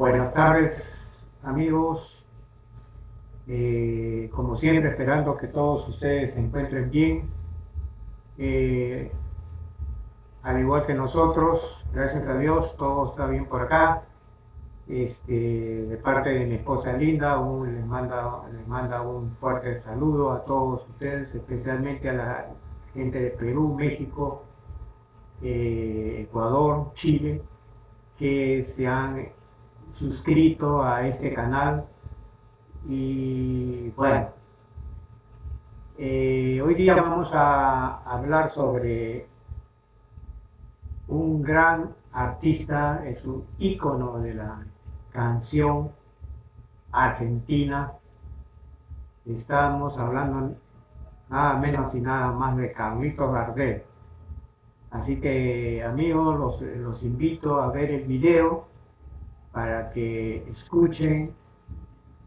Buenas tardes, amigos. Como siempre, esperando que todos ustedes se encuentren bien. Eh, Al igual que nosotros, gracias a Dios, todo está bien por acá. De parte de mi esposa Linda, les manda un fuerte saludo a todos ustedes, especialmente a la gente de Perú, México, Ecuador, Chile, que se han suscrito a este canal. Y bueno, hoy día vamos a hablar sobre un gran artista, es un ícono de la canción argentina. Estamos hablando nada menos y nada más de Carlitos Gardel. Así que, amigos, los invito a ver el video para que escuchen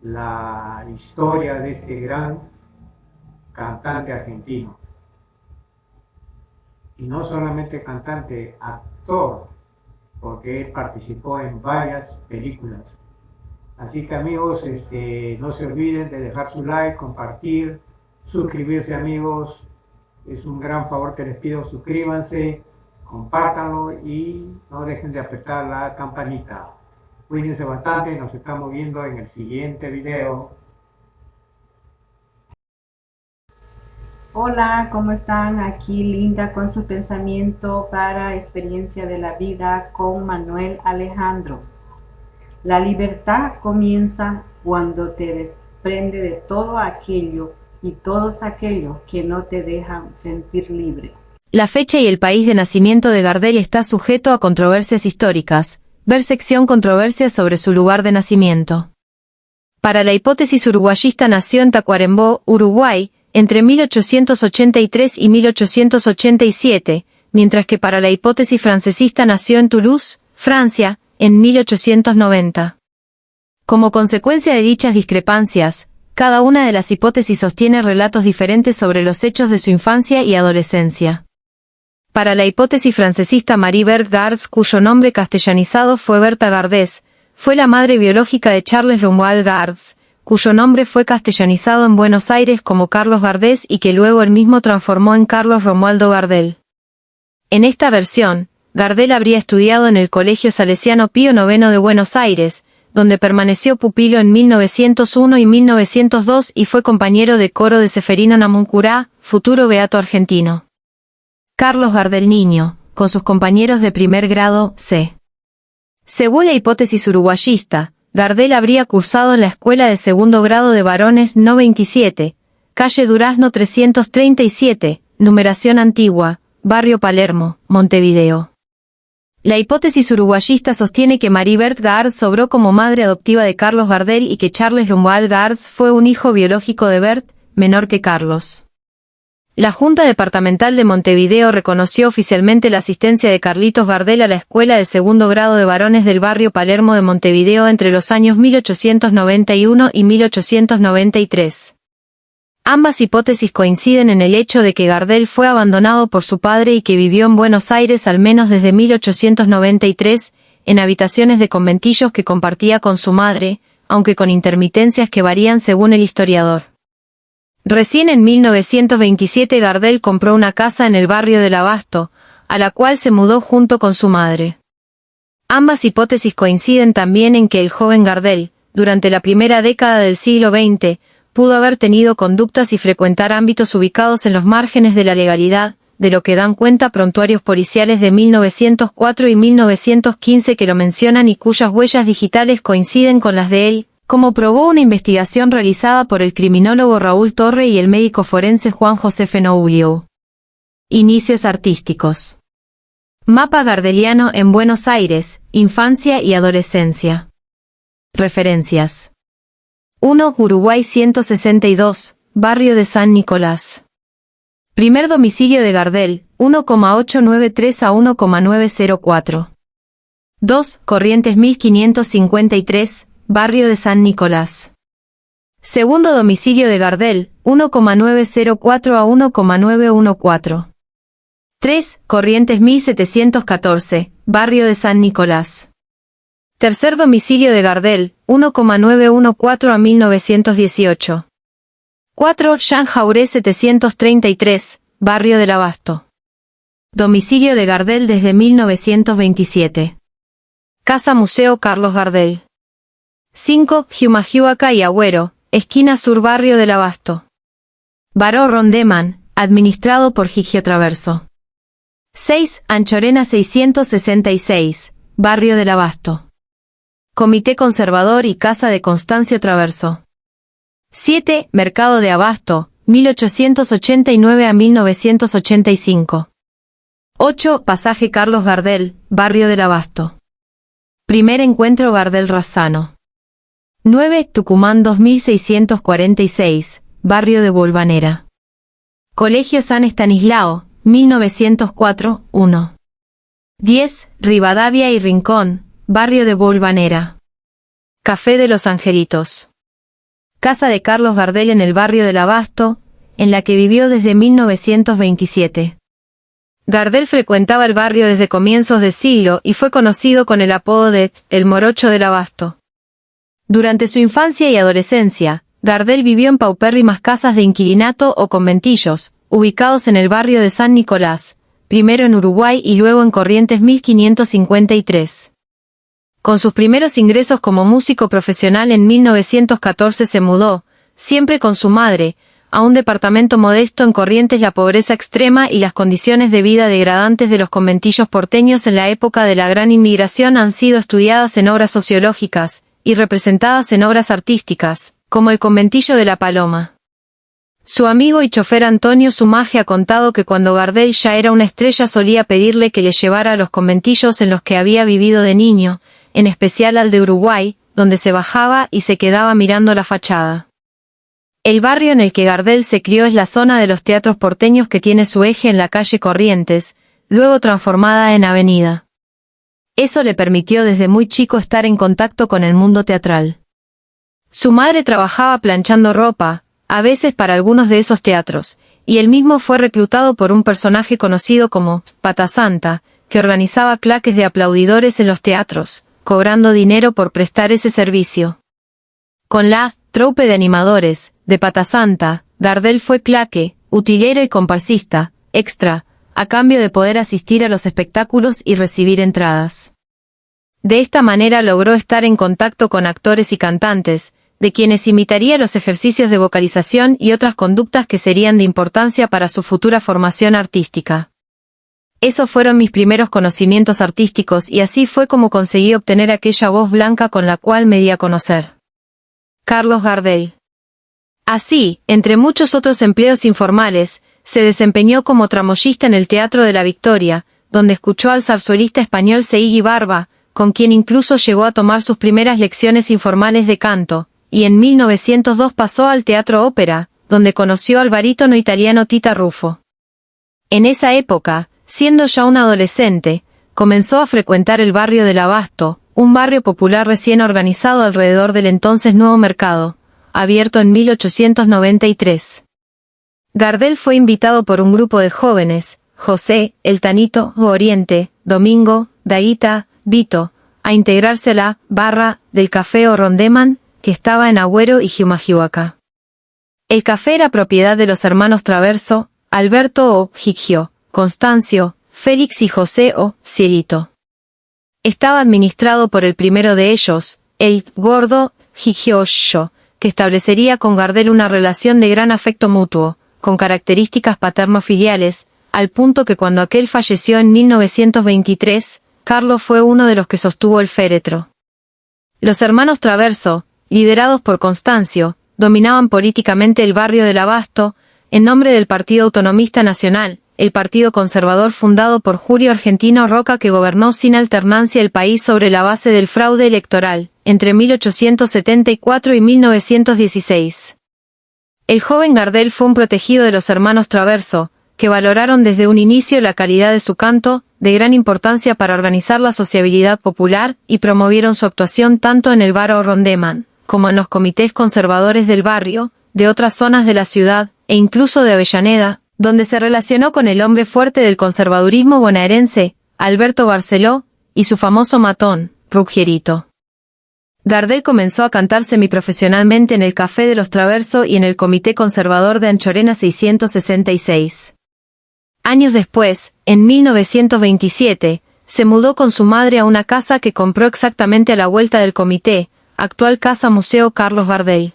la historia de este gran cantante argentino. Y no solamente cantante, actor, porque él participó en varias películas. Así que, amigos, no se olviden de dejar su like, compartir, suscribirse, amigos. Es un gran favor que les pido, suscríbanse, compártanlo y no dejen de apretar la campanita. Cuídense bastante y nos estamos viendo en el siguiente video. Hola, ¿cómo están? Aquí Linda con su pensamiento para Experiencia de la Vida con Manuel Alejandro. La libertad comienza cuando te desprende de todo aquello y todos aquellos que no te dejan sentir libre. La fecha y el país de nacimiento de Gardel está sujeto a controversias históricas. Ver sección controversias sobre su lugar de nacimiento. Para la hipótesis uruguayista nació en Tacuarembó, Uruguay, entre 1883 y 1887, mientras que para la hipótesis francesista nació en Toulouse, Francia, en 1890. Como consecuencia de dichas discrepancias, cada una de las hipótesis sostiene relatos diferentes sobre los hechos de su infancia y adolescencia. Para la hipótesis francesista, Marie Berthe Gardes, cuyo nombre castellanizado fue Berta Gardés, fue la madre biológica de Charles Romuald Gardes, cuyo nombre fue castellanizado en Buenos Aires como Carlos Gardés y que luego él mismo transformó en Carlos Romualdo Gardel. En esta versión, Gardel habría estudiado en el Colegio Salesiano Pío IX de Buenos Aires, donde permaneció pupilo en 1901 y 1902 y fue compañero de coro de Ceferino Namuncurá, futuro beato argentino. Carlos Gardel niño, con sus compañeros de primer grado, c. Según la hipótesis uruguayista, Gardel habría cursado en la Escuela de Segundo Grado de Varones No. 27, calle Durazno 337, numeración antigua, barrio Palermo, Montevideo. La hipótesis uruguayista sostiene que Marie Berthe Gardes obró como madre adoptiva de Carlos Gardel y que Charles Romuald Gardes fue un hijo biológico de Berthe, menor que Carlos. La Junta Departamental de Montevideo reconoció oficialmente la asistencia de Carlitos Gardel a la Escuela de Segundo Grado de Varones del barrio Palermo de Montevideo entre los años 1891 y 1893. Ambas hipótesis coinciden en el hecho de que Gardel fue abandonado por su padre y que vivió en Buenos Aires al menos desde 1893, en habitaciones de conventillos que compartía con su madre, aunque con intermitencias que varían según el historiador. Recién en 1927 Gardel compró una casa en el barrio del Abasto, a la cual se mudó junto con su madre. Ambas hipótesis coinciden también en que el joven Gardel, durante la primera década del siglo XX, pudo haber tenido conductas y frecuentar ámbitos ubicados en los márgenes de la legalidad, de lo que dan cuenta prontuarios policiales de 1904 y 1915 que lo mencionan y cuyas huellas digitales coinciden con las de él, como probó una investigación realizada por el criminólogo Raúl Torre y el médico forense Juan José Fenoulio. Inicios artísticos. Mapa gardeliano en Buenos Aires, infancia y adolescencia. Referencias. 1. Uruguay 162, barrio de San Nicolás. Primer domicilio de Gardel, 1,893 a 1,904. 2. Corrientes 1553, barrio de San Nicolás. Segundo domicilio de Gardel, 1,904 a 1,914. 3. Corrientes 1714, barrio de San Nicolás. Tercer domicilio de Gardel, 1,914 a 1918. 4. Jean Jaurès 733, Barrio del Abasto. Domicilio de Gardel desde 1927. Casa Museo Carlos Gardel. 5. Humahuaca y Agüero, esquina sur Barrio del Abasto. Baró Rondeman, administrado por Gigio Traverso. 6. Anchorena 666, Barrio del Abasto. Comité Conservador y Casa de Constancio Traverso. 7. Mercado de Abasto, 1889 a 1985. 8. Pasaje Carlos Gardel, Barrio del Abasto. Primer encuentro Gardel-Razzano. 9. Tucumán 2646, Barrio de Bolvanera. Colegio San Estanislao, 1904, 1. 10. Rivadavia y Rincón, Barrio de Bolvanera. Café de los Angelitos. Casa de Carlos Gardel en el Barrio del Abasto, en la que vivió desde 1927. Gardel frecuentaba el barrio desde comienzos de siglo y fue conocido con el apodo de El Morocho del Abasto. Durante su infancia y adolescencia, Gardel vivió en paupérrimas casas de inquilinato o conventillos, ubicados en el barrio de San Nicolás, primero en Uruguay y luego en Corrientes 1553. Con sus primeros ingresos como músico profesional en 1914 se mudó, siempre con su madre, a un departamento modesto en Corrientes. La pobreza extrema y las condiciones de vida degradantes de los conventillos porteños en la época de la gran inmigración han sido estudiadas en obras sociológicas, y representadas en obras artísticas, como el conventillo de La Paloma. Su amigo y chofer Antonio Sumaje ha contado que cuando Gardel ya era una estrella solía pedirle que le llevara a los conventillos en los que había vivido de niño, en especial al de Uruguay, donde se bajaba y se quedaba mirando la fachada. El barrio en el que Gardel se crió es la zona de los teatros porteños que tiene su eje en la calle Corrientes, luego transformada en avenida. Eso le permitió desde muy chico estar en contacto con el mundo teatral. Su madre trabajaba planchando ropa, a veces para algunos de esos teatros, y él mismo fue reclutado por un personaje conocido como Pata Santa, que organizaba claques de aplaudidores en los teatros, cobrando dinero por prestar ese servicio. Con la troupe de animadores de Pata Santa, Gardel fue claque, utilero y comparsista, extra, a cambio de poder asistir a los espectáculos y recibir entradas. De esta manera logró estar en contacto con actores y cantantes, de quienes imitaría los ejercicios de vocalización y otras conductas que serían de importancia para su futura formación artística. Esos fueron mis primeros conocimientos artísticos y así fue como conseguí obtener aquella voz blanca con la cual me di a conocer. Carlos Gardel. Así, entre muchos otros empleos informales, se desempeñó como tramoyista en el Teatro de la Victoria, donde escuchó al zarzuelista español Seigi Barba, con quien incluso llegó a tomar sus primeras lecciones informales de canto, y en 1902 pasó al Teatro Ópera, donde conoció al barítono italiano Tita Ruffo. En esa época, siendo ya un adolescente, comenzó a frecuentar el Barrio del Abasto, un barrio popular recién organizado alrededor del entonces Nuevo Mercado, abierto en 1893. Gardel fue invitado por un grupo de jóvenes, José, El Tanito, Oriente, Domingo, Daguita, Vito, a integrarse a la barra del Café o Rondeman, que estaba en Agüero y Humahuaca. El café era propiedad de los hermanos Traverso, Alberto o Gigio, Constancio, Félix y José o Cielito. Estaba administrado por el primero de ellos, el gordo Gigio Osho, que establecería con Gardel una relación de gran afecto mutuo, con características paterno-filiales, al punto que cuando aquel falleció en 1923, Carlos fue uno de los que sostuvo el féretro. Los hermanos Traverso, liderados por Constancio, dominaban políticamente el Barrio del Abasto, en nombre del Partido Autonomista Nacional, el partido conservador fundado por Julio Argentino Roca, que gobernó sin alternancia el país sobre la base del fraude electoral, entre 1874 y 1916. El joven Gardel fue un protegido de los hermanos Traverso, que valoraron desde un inicio la calidad de su canto, de gran importancia para organizar la sociabilidad popular, y promovieron su actuación tanto en el bar o Rondeman, como en los comités conservadores del barrio, de otras zonas de la ciudad, e incluso de Avellaneda, donde se relacionó con el hombre fuerte del conservadurismo bonaerense, Alberto Barceló, y su famoso matón, Ruggierito. Gardel comenzó a cantar semiprofesionalmente en el Café de los Traverso y en el Comité Conservador de Anchorena 666. Años después, en 1927, se mudó con su madre a una casa que compró exactamente a la vuelta del Comité, actual Casa Museo Carlos Gardel.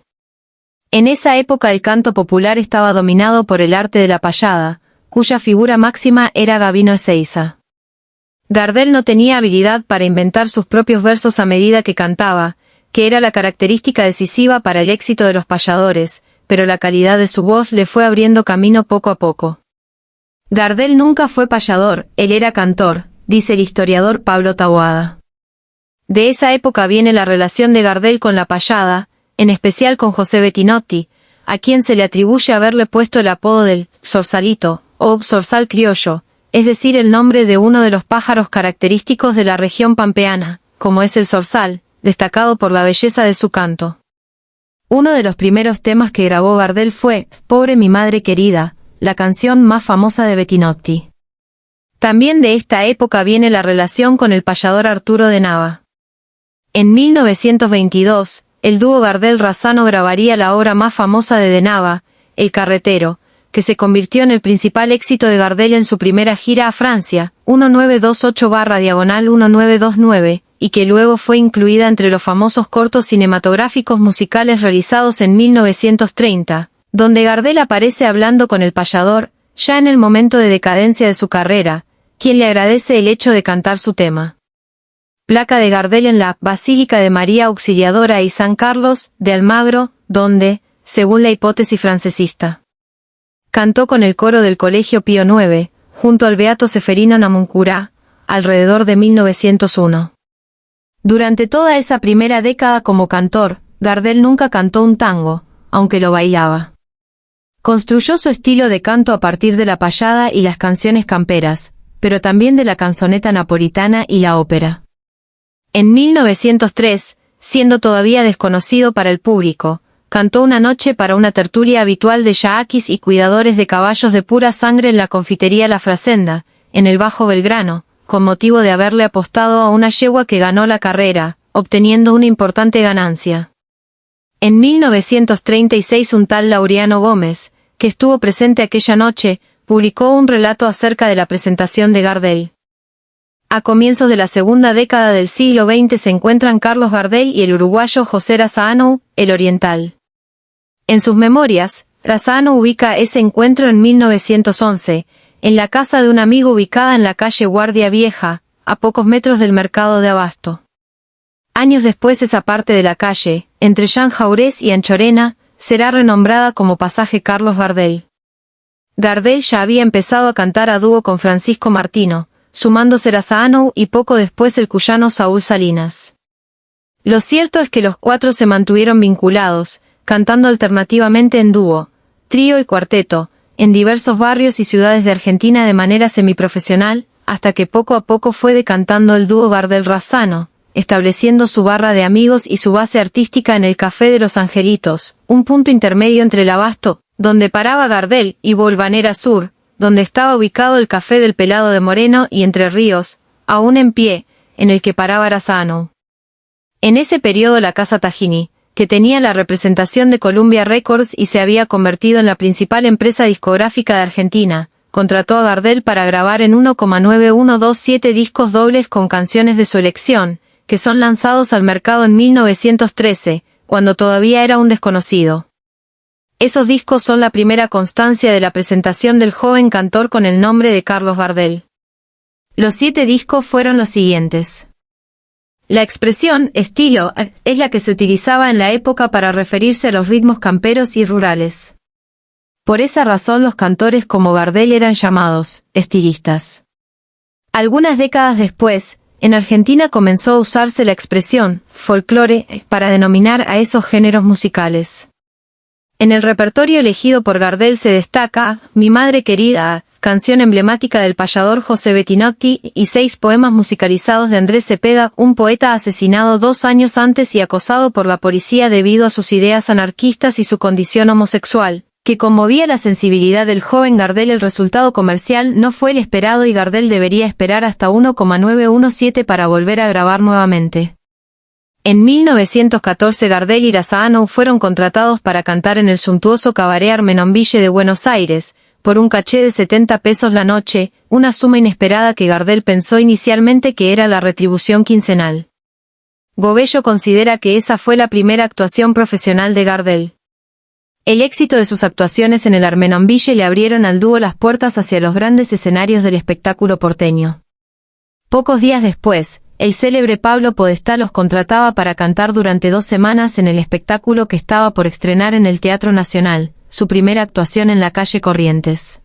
En esa época el canto popular estaba dominado por el arte de la payada, cuya figura máxima era Gabino Ezeiza. Gardel no tenía habilidad para inventar sus propios versos a medida que cantaba, que era la característica decisiva para el éxito de los payadores, pero la calidad de su voz le fue abriendo camino poco a poco. Gardel nunca fue payador, él era cantor, dice el historiador Pablo Taboada. De esa época viene la relación de Gardel con la payada, en especial con José Bettinotti, a quien se le atribuye haberle puesto el apodo del «Zorsalito» o «Zorzal criollo», es decir, el nombre de uno de los pájaros característicos de la región pampeana, como es el zorzal, destacado por la belleza de su canto. Uno de los primeros temas que grabó Gardel fue «Pobre mi madre querida», la canción más famosa de Bettinotti. También de esta época viene la relación con el payador Arturo de Nava. En 1922, el dúo Gardel-Razzano grabaría la obra más famosa de Nava, El carretero, que se convirtió en el principal éxito de Gardel en su primera gira a Francia, 1928/1929, y que luego fue incluida entre los famosos cortos cinematográficos musicales realizados en 1930, donde Gardel aparece hablando con el payador, ya en el momento de decadencia de su carrera, quien le agradece el hecho de cantar su tema. Placa de Gardel en la Basílica de María Auxiliadora y San Carlos de Almagro, donde, según la hipótesis francesista, cantó con el coro del Colegio Pío IX, junto al beato Ceferino Namuncurá, alrededor de 1901. Durante toda esa primera década como cantor, Gardel nunca cantó un tango, aunque lo bailaba. Construyó su estilo de canto a partir de la payada y las canciones camperas, pero también de la canzoneta napolitana y la ópera. En 1903, siendo todavía desconocido para el público, cantó una noche para una tertulia habitual de yaquis y cuidadores de caballos de pura sangre en la confitería La Frasenda, en el Bajo Belgrano, con motivo de haberle apostado a una yegua que ganó la carrera, obteniendo una importante ganancia. En 1936 un tal Laureano Gómez, que estuvo presente aquella noche, publicó un relato acerca de la presentación de Gardel. A comienzos de la segunda década del siglo XX se encuentran Carlos Gardel y el uruguayo José Razzano, el oriental. En sus memorias, Razzano ubica ese encuentro en 1911, en la casa de un amigo ubicada en la calle Guardia Vieja, a pocos metros del mercado de Abasto. Años después esa parte de la calle, entre Jean Jaurès y Anchorena, será renombrada como Pasaje Carlos Gardel. Gardel ya había empezado a cantar a dúo con Francisco Martino, sumándose Razzano y poco después el cuyano Saúl Salinas. Lo cierto es que los cuatro se mantuvieron vinculados, cantando alternativamente en dúo, trío y cuarteto, en diversos barrios y ciudades de Argentina de manera semiprofesional, hasta que poco a poco fue decantando el dúo Gardel-Razzano, estableciendo su barra de amigos y su base artística en el Café de los Angelitos, un punto intermedio entre el Abasto, donde paraba Gardel, y Bolvanera Sur, donde estaba ubicado el Café del Pelado de Moreno, y Entre Ríos, aún en pie, en el que paraba Razzano. En ese periodo la Casa Tagini, que tenía la representación de Columbia Records y se había convertido en la principal empresa discográfica de Argentina, contrató a Gardel para grabar en 1,9127 discos dobles con canciones de su elección, que son lanzados al mercado en 1913, cuando todavía era un desconocido. Esos discos son la primera constancia de la presentación del joven cantor con el nombre de Carlos Gardel. Los 7 discos fueron los siguientes. La expresión estilo es la que se utilizaba en la época para referirse a los ritmos camperos y rurales. Por esa razón los cantores como Gardel eran llamados estilistas. Algunas décadas después, en Argentina comenzó a usarse la expresión folclore para denominar a esos géneros musicales. En el repertorio elegido por Gardel se destaca Mi madre querida, canción emblemática del payador José Bettinotti, y 6 poemas musicalizados de Andrés Cepeda, un poeta asesinado 2 años antes y acosado por la policía debido a sus ideas anarquistas y su condición homosexual, que conmovía la sensibilidad del joven Gardel. El resultado comercial no fue el esperado y Gardel debería esperar hasta 1,917 para volver a grabar nuevamente. En 1914 Gardel y Razzano fueron contratados para cantar en el suntuoso cabaret Armenonville de Buenos Aires, por un caché de 70 pesos la noche, una suma inesperada que Gardel pensó inicialmente que era la retribución quincenal. Gobello considera que esa fue la primera actuación profesional de Gardel. El éxito de sus actuaciones en el Armenonville le abrieron al dúo las puertas hacia los grandes escenarios del espectáculo porteño. Pocos días después, el célebre Pablo Podestá los contrataba para cantar durante 2 semanas en el espectáculo que estaba por estrenar en el Teatro Nacional, su primera actuación en la calle Corrientes.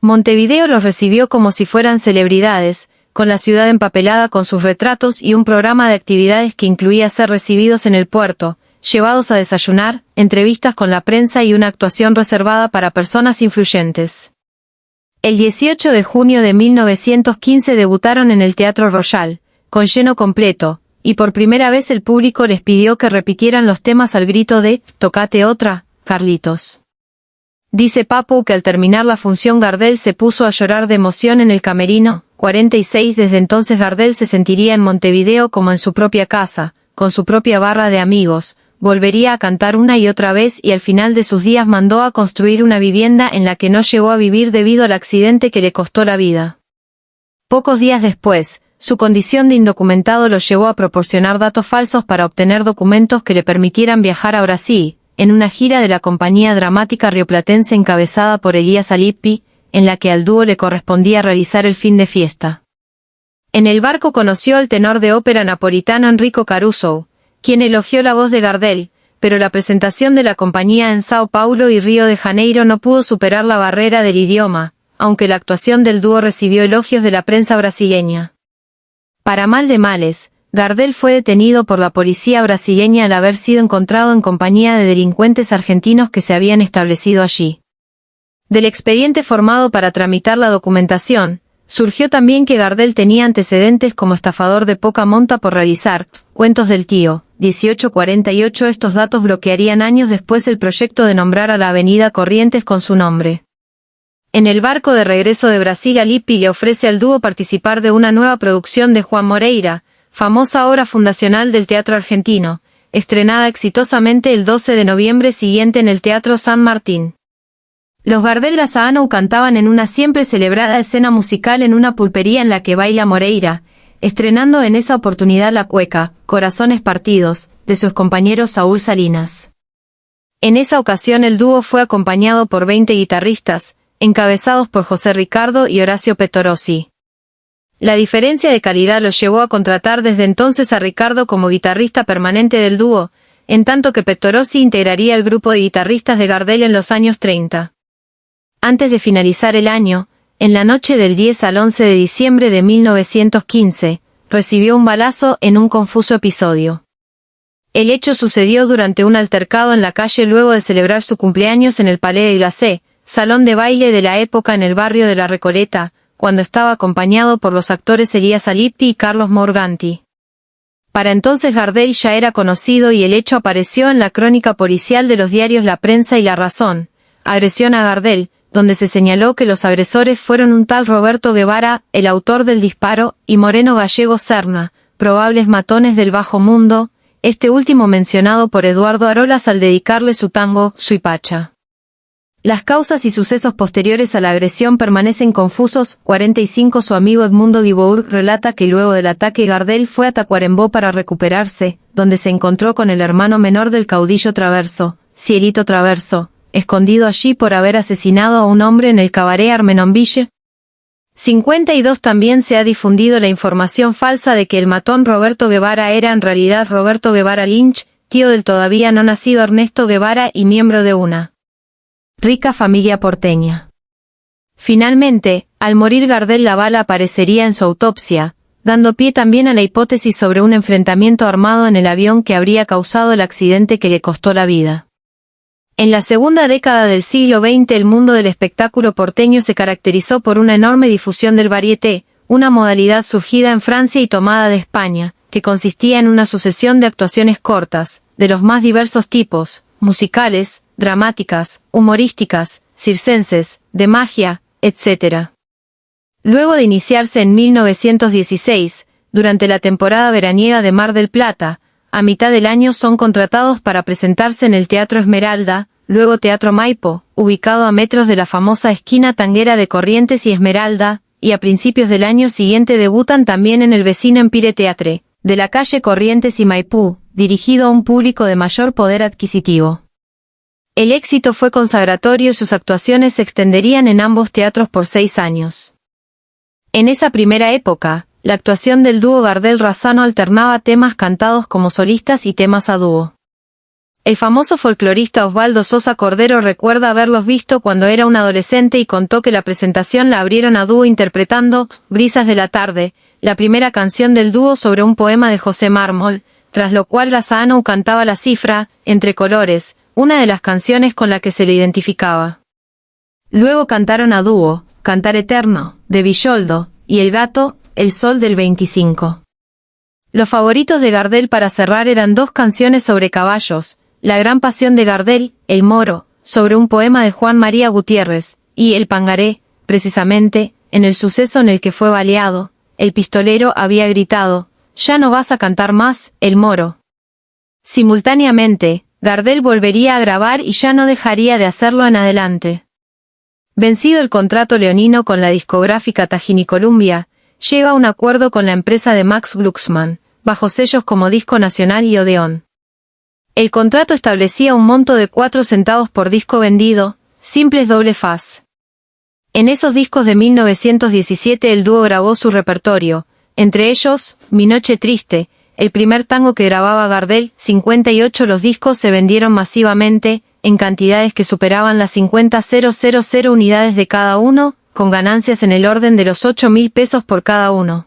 Montevideo los recibió como si fueran celebridades, con la ciudad empapelada con sus retratos y un programa de actividades que incluía ser recibidos en el puerto, llevados a desayunar, entrevistas con la prensa y una actuación reservada para personas influyentes. El 18 de junio de 1915 debutaron en el Teatro Royal, con lleno completo, y por primera vez el público les pidió que repitieran los temas al grito de «Tocate otra, Carlitos». Dice Papu que al terminar la función Gardel se puso a llorar de emoción en el camerino. 46 Desde entonces Gardel se sentiría en Montevideo como en su propia casa, con su propia barra de amigos, volvería a cantar una y otra vez y al final de sus días mandó a construir una vivienda en la que no llegó a vivir debido al accidente que le costó la vida. Pocos días después, su condición de indocumentado lo llevó a proporcionar datos falsos para obtener documentos que le permitieran viajar a Brasil, en una gira de la compañía dramática rioplatense encabezada por Elías Alippi, en la que al dúo le correspondía realizar el fin de fiesta. En el barco conoció al tenor de ópera napolitano Enrico Caruso, quien elogió la voz de Gardel, pero la presentación de la compañía en Sao Paulo y Río de Janeiro no pudo superar la barrera del idioma, aunque la actuación del dúo recibió elogios de la prensa brasileña. Para mal de males, Gardel fue detenido por la policía brasileña al haber sido encontrado en compañía de delincuentes argentinos que se habían establecido allí. Del expediente formado para tramitar la documentación, surgió también que Gardel tenía antecedentes como estafador de poca monta por realizar Cuentos del Tío, 1848. Estos datos bloquearían años después el proyecto de nombrar a la avenida Corrientes con su nombre. En el barco de regreso de Brasil, Alippi le ofrece al dúo participar de una nueva producción de Juan Moreira, famosa obra fundacional del teatro argentino, estrenada exitosamente el 12 de noviembre siguiente en el Teatro San Martín. Los Gardel Razzano cantaban en una siempre celebrada escena musical en una pulpería en la que baila Moreira, estrenando en esa oportunidad la cueca, Corazones Partidos, de su compañero Saúl Salinas. En esa ocasión el dúo fue acompañado por 20 guitarristas, encabezados por José Ricardo y Horacio Pettorossi. La diferencia de calidad los llevó a contratar desde entonces a Ricardo como guitarrista permanente del dúo, en tanto que Pettorossi integraría el grupo de guitarristas de Gardel en los años 30. Antes de finalizar el año, en la noche del 10 al 11 de diciembre de 1915, recibió un balazo en un confuso episodio. El hecho sucedió durante un altercado en la calle luego de celebrar su cumpleaños en el Palais de Glacé, salón de baile de la época en el barrio de La Recoleta, cuando estaba acompañado por los actores Elías Alippi y Carlos Morganti. Para entonces Gardel ya era conocido y el hecho apareció en la crónica policial de los diarios La Prensa y La Razón, Agresión a Gardel, donde se señaló que los agresores fueron un tal Roberto Guevara, el autor del disparo, y Moreno Gallego Serna, probables matones del bajo mundo, este último mencionado por Eduardo Arolas al dedicarle su tango, Suipacha. Las causas y sucesos posteriores a la agresión permanecen confusos. 45 Su amigo Edmundo Guibourg relata que luego del ataque Gardel fue a Tacuarembó para recuperarse, donde se encontró con el hermano menor del caudillo Traverso, Cielito Traverso, escondido allí por haber asesinado a un hombre en el cabaret Armenonville. 52 También se ha difundido la información falsa de que el matón Roberto Guevara era en realidad Roberto Guevara Lynch, tío del todavía no nacido Ernesto Guevara y miembro de una rica familia porteña. Finalmente, al morir Gardel la bala aparecería en su autopsia, dando pie también a la hipótesis sobre un enfrentamiento armado en el avión que habría causado el accidente que le costó la vida. En la segunda década del siglo XX el mundo del espectáculo porteño se caracterizó por una enorme difusión del variété, una modalidad surgida en Francia y tomada de España, que consistía en una sucesión de actuaciones cortas, de los más diversos tipos, musicales, dramáticas, humorísticas, circenses, de magia, etc. Luego de iniciarse en 1916, durante la temporada veraniega de Mar del Plata, a mitad del año son contratados para presentarse en el Teatro Esmeralda, luego Teatro Maipo, ubicado a metros de la famosa esquina tanguera de Corrientes y Esmeralda, y a principios del año siguiente debutan también en el vecino Empire Theatre, de la calle Corrientes y Maipú, dirigido a un público de mayor poder adquisitivo. El éxito fue consagratorio y sus actuaciones se extenderían en ambos teatros por 6 años. En esa primera época, la actuación del dúo Gardel-Razzano alternaba temas cantados como solistas y temas a dúo. El famoso folclorista Osvaldo Sosa Cordero recuerda haberlos visto cuando era un adolescente y contó que la presentación la abrieron a dúo interpretando Brisas de la tarde, la primera canción del dúo sobre un poema de José Mármol, tras lo cual Razzano cantaba la cifra, Entre colores, una de las canciones con la que se lo identificaba. Luego cantaron a dúo, Cantar eterno, de Villoldo, y El gato, El sol del 25. Los favoritos de Gardel para cerrar eran 2 canciones sobre caballos, La gran pasión de Gardel, El moro, sobre un poema de Juan María Gutiérrez, y El pangaré, precisamente, en el suceso en el que fue baleado, el pistolero había gritado, «Ya no vas a cantar más, El moro». Simultáneamente, Gardel volvería a grabar y ya no dejaría de hacerlo en adelante. Vencido el contrato leonino con la discográfica Tajini Columbia, llega a un acuerdo con la empresa de Max Glucksmann, bajo sellos como Disco Nacional y Odeón. El contrato establecía un monto de 4 centavos por disco vendido, simples doble faz. En esos discos de 1917 el dúo grabó su repertorio, entre ellos, Mi noche triste, el primer tango que grababa Gardel. 58 los discos se vendieron masivamente, en cantidades que superaban las 50.000 unidades de cada uno, con ganancias en el orden de los 8.000 pesos por cada uno.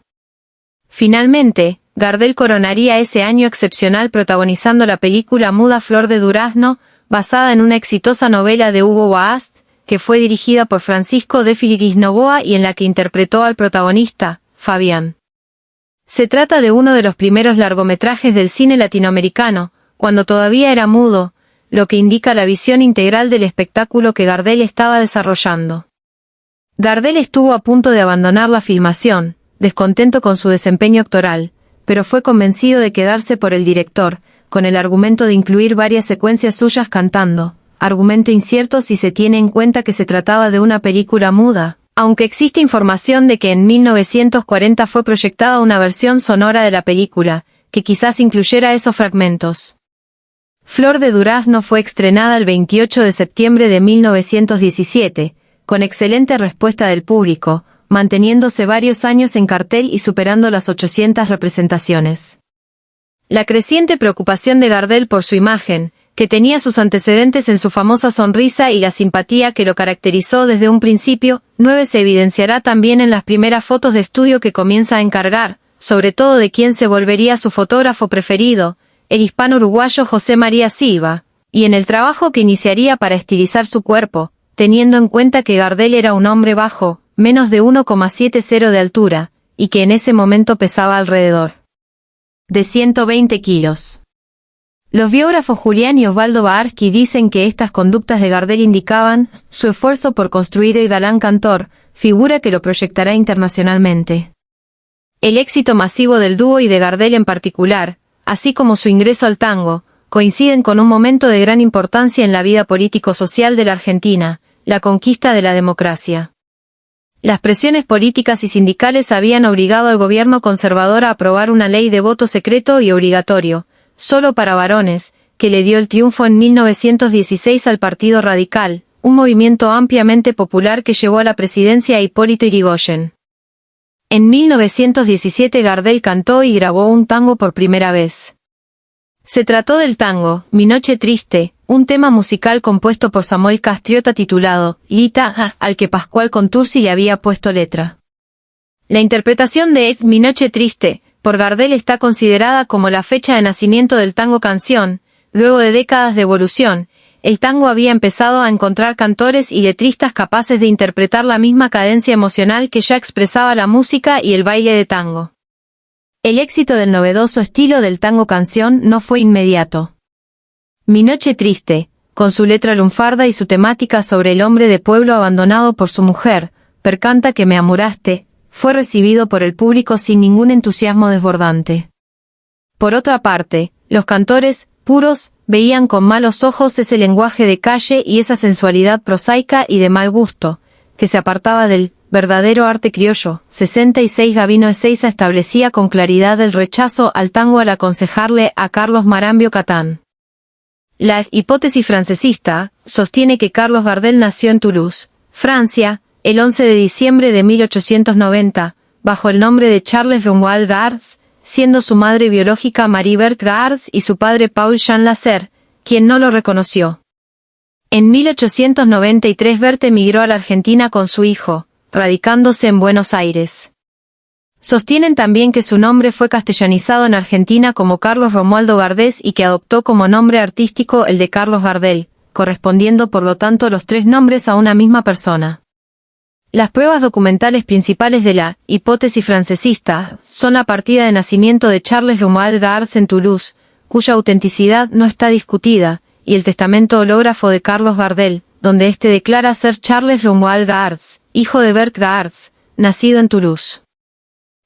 Finalmente, Gardel coronaría ese año excepcional protagonizando la película muda Flor de Durazno, basada en una exitosa novela de Hugo Baast, que fue dirigida por Francisco de Filippis Novoa y en la que interpretó al protagonista, Fabián. Se trata de uno de los primeros largometrajes del cine latinoamericano, cuando todavía era mudo, lo que indica la visión integral del espectáculo que Gardel estaba desarrollando. Gardel estuvo a punto de abandonar la filmación, descontento con su desempeño actoral, pero fue convencido de quedarse por el director, con el argumento de incluir varias secuencias suyas cantando, argumento incierto si se tiene en cuenta que se trataba de una película muda, aunque existe información de que en 1940 fue proyectada una versión sonora de la película, que quizás incluyera esos fragmentos. Flor de Durazno fue estrenada el 28 de septiembre de 1917, con excelente respuesta del público, manteniéndose varios años en cartel y superando las 800 representaciones. La creciente preocupación de Gardel por su imagen, que tenía sus antecedentes en su famosa sonrisa y la simpatía que lo caracterizó desde un principio, se evidenciará también en las primeras fotos de estudio que comienza a encargar, sobre todo de quien se volvería su fotógrafo preferido, el hispano-uruguayo José María Silva, y en el trabajo que iniciaría para estilizar su cuerpo, teniendo en cuenta que Gardel era un hombre bajo, menos de 1,70 de altura, y que en ese momento pesaba alrededor de 120 kilos. Los biógrafos Julián y Osvaldo Baarski dicen que estas conductas de Gardel indicaban su esfuerzo por construir el galán cantor, figura que lo proyectará internacionalmente. El éxito masivo del dúo y de Gardel en particular, así como su ingreso al tango, coinciden con un momento de gran importancia en la vida político-social de la Argentina, la conquista de la democracia. Las presiones políticas y sindicales habían obligado al gobierno conservador a aprobar una ley de voto secreto y obligatorio, solo para varones, que le dio el triunfo en 1916 al Partido Radical, un movimiento ampliamente popular que llevó a la presidencia a Hipólito Yrigoyen. En 1917 Gardel cantó y grabó un tango por primera vez. Se trató del tango, Mi noche triste, un tema musical compuesto por Samuel Castriota titulado Lita, al que Pascual Contursi le había puesto letra. La interpretación de Mi noche triste, por Gardel está considerada como la fecha de nacimiento del tango canción. Luego de décadas de evolución, el tango había empezado a encontrar cantores y letristas capaces de interpretar la misma cadencia emocional que ya expresaba la música y el baile de tango. El éxito del novedoso estilo del tango canción no fue inmediato. Mi noche triste, con su letra lunfarda y su temática sobre el hombre de pueblo abandonado por su mujer, percanta que me amuraste, fue recibido por el público sin ningún entusiasmo desbordante. Por otra parte, los cantores, puros, veían con malos ojos ese lenguaje de calle y esa sensualidad prosaica y de mal gusto, que se apartaba del verdadero arte criollo. 66 Gabino Ezeiza establecía con claridad el rechazo al tango al aconsejarle a Carlos Marambio Catán. La hipótesis francesista sostiene que Carlos Gardel nació en Toulouse, Francia, el 11 de diciembre de 1890, bajo el nombre de Charles Romuald Gars, siendo su madre biológica Marie Berthe Gars y su padre Paul Jean Lasserre, quien no lo reconoció. En 1893 Berthe emigró a la Argentina con su hijo, radicándose en Buenos Aires. Sostienen también que su nombre fue castellanizado en Argentina como Carlos Romualdo Gardés y que adoptó como nombre artístico el de Carlos Gardel, correspondiendo por lo tanto los tres nombres a una misma persona. Las pruebas documentales principales de la hipótesis francesista son la partida de nacimiento de Charles Romuald Gars en Toulouse, cuya autenticidad no está discutida, y el testamento hológrafo de Carlos Gardel, donde éste declara ser Charles Romuald Gars, hijo de Berthe Gars, nacido en Toulouse.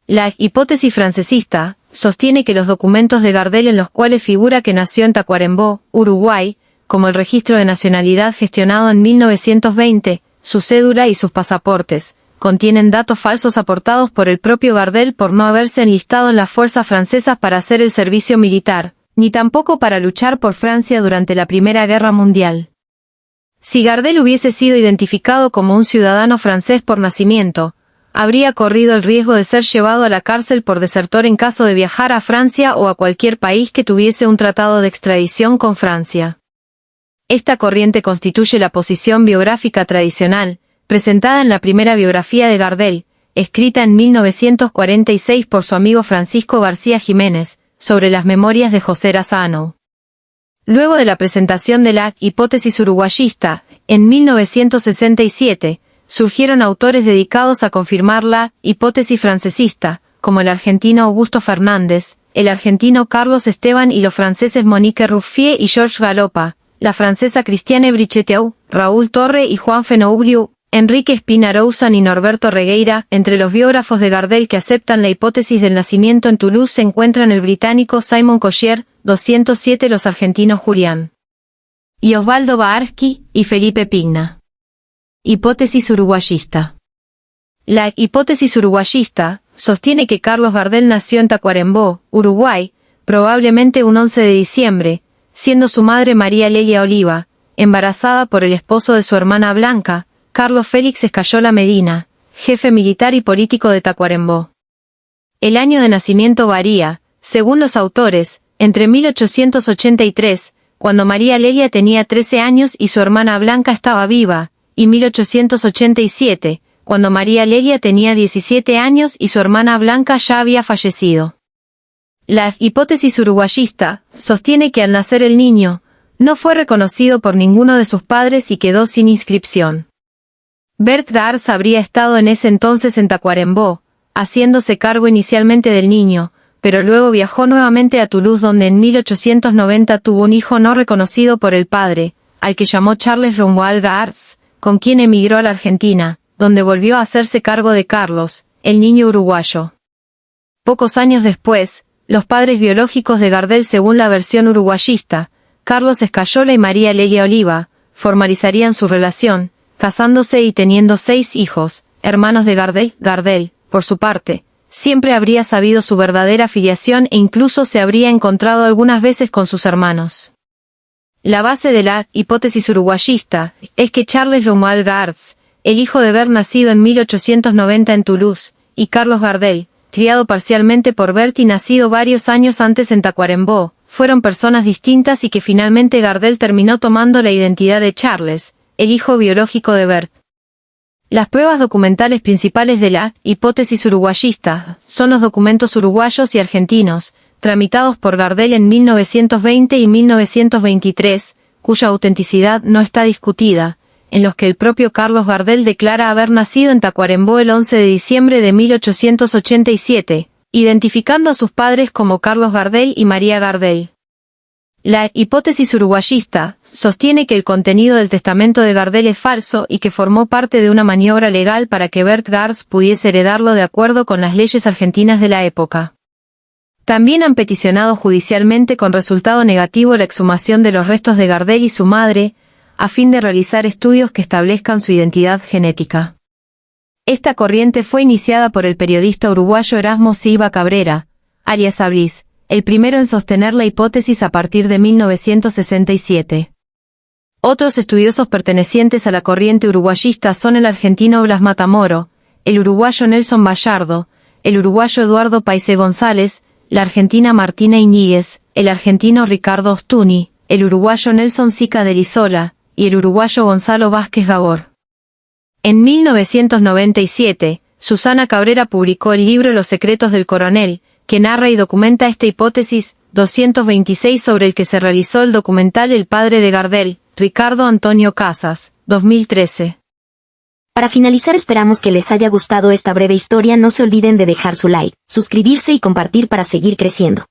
La hipótesis francesista sostiene que los documentos de Gardel en los cuales figura que nació en Tacuarembó, Uruguay, como el registro de nacionalidad gestionado en 1920, su cédula y sus pasaportes, contienen datos falsos aportados por el propio Gardel por no haberse enlistado en las fuerzas francesas para hacer el servicio militar, ni tampoco para luchar por Francia durante la Primera Guerra Mundial. Si Gardel hubiese sido identificado como un ciudadano francés por nacimiento, habría corrido el riesgo de ser llevado a la cárcel por desertor en caso de viajar a Francia o a cualquier país que tuviese un tratado de extradición con Francia. Esta corriente constituye la posición biográfica tradicional, presentada en la primera biografía de Gardel, escrita en 1946 por su amigo Francisco García Jiménez, sobre las memorias de José Razzano. Luego de la presentación de la hipótesis uruguayista, en 1967, surgieron autores dedicados a confirmar la hipótesis francesista, como el argentino Augusto Fernández, el argentino Carlos Esteban y los franceses Monique Ruffier y Georges Galopa, la francesa Christiane Bricheteau, Raúl Torre y Juan Fenougriou, Enrique Espinarousan y Norberto Regueira. Entre los biógrafos de Gardel que aceptan la hipótesis del nacimiento en Toulouse se encuentran el británico Simon Collier, 207, los argentinos Julián y Osvaldo Baarski y Felipe Pigna. Hipótesis uruguayista. La hipótesis uruguayista sostiene que Carlos Gardel nació en Tacuarembó, Uruguay, probablemente un 11 de diciembre, siendo su madre María Lelia Oliva, embarazada por el esposo de su hermana Blanca, Carlos Félix Escayola Medina, jefe militar y político de Tacuarembó. El año de nacimiento varía, según los autores, entre 1883, cuando María Lelia tenía 13 años y su hermana Blanca estaba viva, y 1887, cuando María Lelia tenía 17 años y su hermana Blanca ya había fallecido. La hipótesis uruguayista sostiene que al nacer el niño, no fue reconocido por ninguno de sus padres y quedó sin inscripción. Berthe Gars habría estado en ese entonces en Tacuarembó, haciéndose cargo inicialmente del niño, pero luego viajó nuevamente a Toulouse donde en 1890 tuvo un hijo no reconocido por el padre, al que llamó Charles Romuald Gars, con quien emigró a la Argentina, donde volvió a hacerse cargo de Carlos, el niño uruguayo. Pocos años después, los padres biológicos de Gardel según la versión uruguayista, Carlos Escayola y María Lelia Oliva, formalizarían su relación, casándose y teniendo 6 hijos, hermanos de Gardel. Gardel, por su parte, siempre habría sabido su verdadera filiación e incluso se habría encontrado algunas veces con sus hermanos. La base de la hipótesis uruguayista es que Charles Romuald Gars, el hijo de Berthe nacido en 1890 en Toulouse, y Carlos Gardel, criado parcialmente por Berthe y nacido varios años antes en Tacuarembó, fueron personas distintas y que finalmente Gardel terminó tomando la identidad de Charles, el hijo biológico de Berthe. Las pruebas documentales principales de la hipótesis uruguayista son los documentos uruguayos y argentinos, tramitados por Gardel en 1920 y 1923, cuya autenticidad no está discutida, en los que el propio Carlos Gardel declara haber nacido en Tacuarembó el 11 de diciembre de 1887, identificando a sus padres como Carlos Gardel y María Gardel. La hipótesis uruguayista sostiene que el contenido del testamento de Gardel es falso y que formó parte de una maniobra legal para que Berthe Gars pudiese heredarlo de acuerdo con las leyes argentinas de la época. También han peticionado judicialmente con resultado negativo la exhumación de los restos de Gardel y su madre, a fin de realizar estudios que establezcan su identidad genética. Esta corriente fue iniciada por el periodista uruguayo Erasmo Silva Cabrera, alias Abris, el primero en sostener la hipótesis a partir de 1967. Otros estudiosos pertenecientes a la corriente uruguayista son el argentino Blas Matamoro, el uruguayo Nelson Bayardo, el uruguayo Eduardo Paise González, la argentina Martina Iñiguez, el argentino Ricardo Ostuni, el uruguayo Nelson Sica de Lizola, y el uruguayo Gonzalo Vázquez Gabor. En 1997, Susana Cabrera publicó el libro Los secretos del coronel, que narra y documenta esta hipótesis 226 sobre el que se realizó el documental El padre de Gardel, Ricardo Antonio Casas, 2013. Para finalizar, esperamos que les haya gustado esta breve historia. No se olviden de dejar su like, suscribirse y compartir para seguir creciendo.